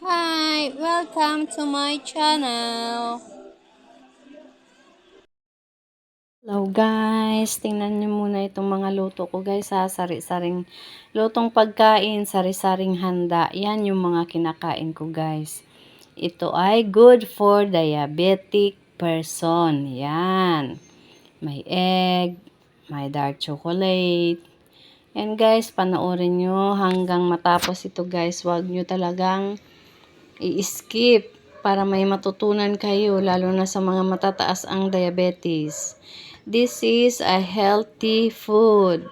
Hi, welcome to my channel. Hello guys, tingnan nyo muna itong mga luto ko guys ha, sari-saring lutong pagkain, sari-saring handa, yan yung mga kinakain ko guys. Ito ay good for diabetic person, yan. May egg, may dark chocolate. And guys, panoorin nyo hanggang matapos ito guys, huwag nyo talagang i-skip para may matutunan kayo lalo na sa mga matataas ang diabetes. This is a healthy food.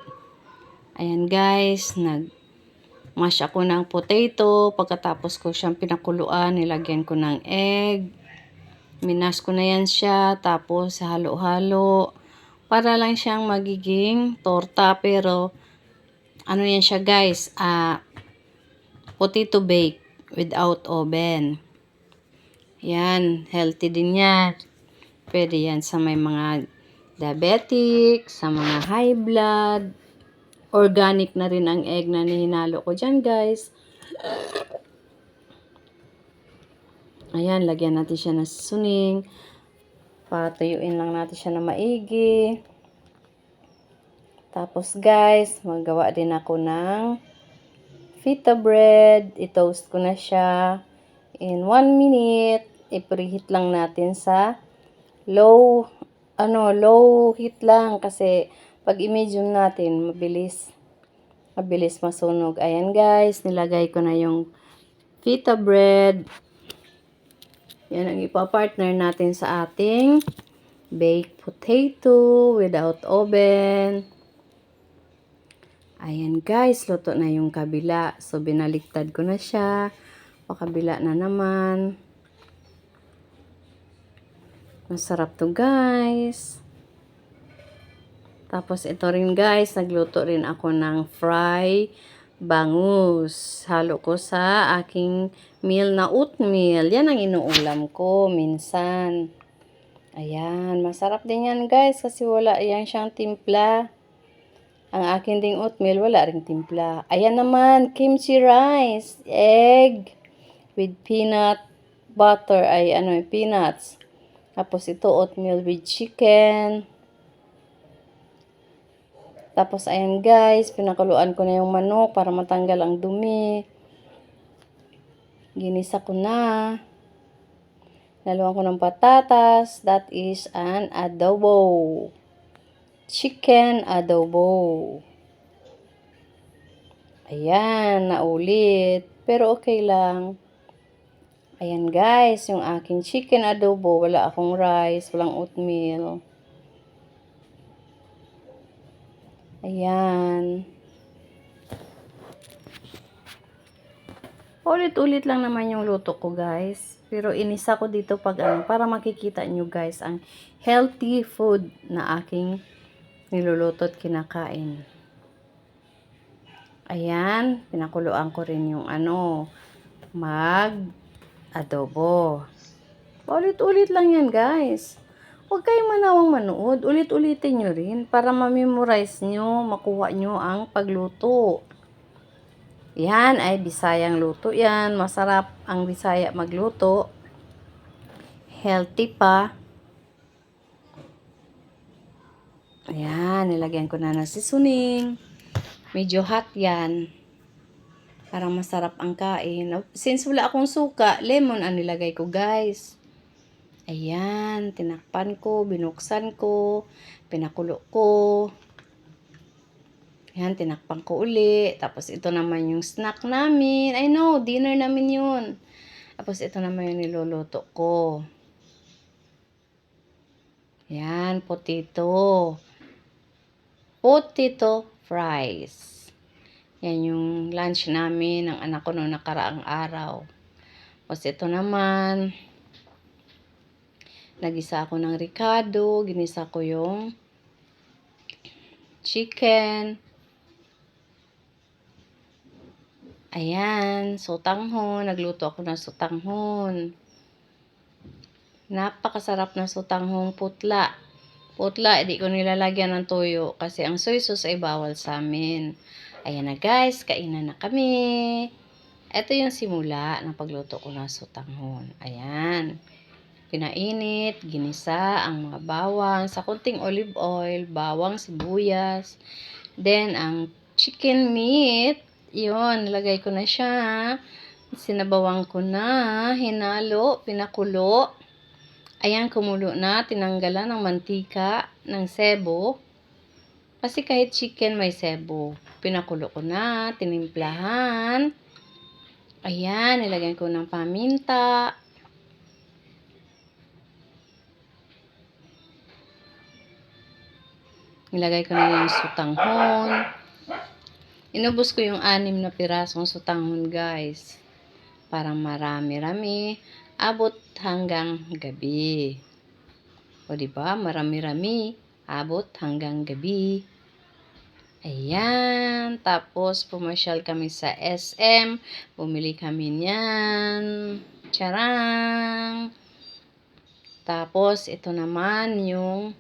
Ayan guys, nag-mash ako ng potato. Pagkatapos ko siyang pinakuluan, nilagyan ko ng egg. Minas ko na yan siya. Tapos halo-halo. Para lang siyang magiging torta. Pero ano yan siya guys? Potato bake without oven. Yan, healthy din yan. Pwede yan sa may mga diabetic, sa mga high blood. Organic na rin ang egg na nihinalo ko dyan, guys. Ayan, lagyan natin siya ng suning. Patuyuin lang natin siya na maigi. Tapos, guys, magawa din ako ng feta bread. I-toast ko na siya. In 1 minute, i-preheat lang natin sa low heat lang kasi pag i-medium natin, mabilis masunog. Ayan guys, nilagay ko na yung feta bread. Yan ang ipa-partner natin sa ating baked potato without oven. Ayan guys, luto na yung kabila. So, binaliktad ko na siya. Pakabila na naman. Masarap to guys. Tapos ito rin guys, nagluto rin ako ng fry bangus. Halo ko sa aking meal na oatmeal. Yan ang inuulam ko minsan. Ayan, masarap din yan guys kasi wala yan siyang timpla. Ang akin ding oatmeal, wala ring timpla. Ayan naman, kimchi rice, egg with peanut butter, peanuts. Tapos ito, oatmeal with chicken. Tapos, ayan guys, pinakuluan ko na yung manok para matanggal ang dumi. Ginisa ko na. Naluan ko ng patatas. That is an adobo. Chicken adobo. Ayan, naulit. Pero okay lang. Ayan guys, yung aking chicken adobo. Wala akong rice, walang oatmeal. Ayan. Ulit-ulit lang naman yung luto ko guys. Pero inisa ko dito para makikita nyo guys ang healthy food na aking niluluto at kinakain. Ayan, pinakuluan ko rin yung mag-adobo. Ulit-ulit lang yan guys. Huwag kayong manawang manood. Ulit-ulitin nyo rin para ma-memorize nyo, makuha nyo ang pagluto. Yan ay Bisayang luto yan. Masarap ang Bisaya magluto. Healthy pa. Ayan, nilagyan ko na ng seasoning. Medyo hot yan. Para masarap ang kain. Since wala akong suka, lemon ang nilagay ko guys. Ayan, tinakpan ko, binuksan ko, pinakulo ko. Ayan, tinakpan ko uli. Tapos ito naman yung snack namin. I know, dinner namin yun. Tapos ito naman yung niluluto ko. Ayan, potato. Potato fries. Yan yung lunch namin ng anak ko noong nakaraang araw. Tapos ito naman, nagisa ako ng ricado. Ginisa ko yung chicken. Ayan, sotanghon. Nagluto ako ng sotanghon. Napakasarap na sotanghong putla. Putla, hindi ko nilalagyan ng toyo kasi ang soy sauce ay bawal sa amin. Ayan na guys, kainan na kami. Ito yung simula ng pagluto ko ng sotanghon. Ayan. Pinainit, ginisa ang mga bawang sa konting olive oil, bawang, sibuyas. Then, ang chicken meat, yun, nilagay ko na siya. Sinabawang ko na, hinalo, pinakulo. Ayan, kumulo na, tinanggalan ng mantika, ng sebo. Kasi kahit chicken may sebo. Pinakulo ko na, tinimplahan. Ayan, nilagyan ko ng paminta. Nilagay ko na yung sotanghon. Inubos ko yung 6 na pirasong sotanghon, guys. Parang marami-rami. Abot hanggang gabi. O, diba? Marami-rami. Abot hanggang gabi. Ayan. Tapos, pumasyal kami sa SM. Bumili kami niyan. Charang! Tapos, ito naman yung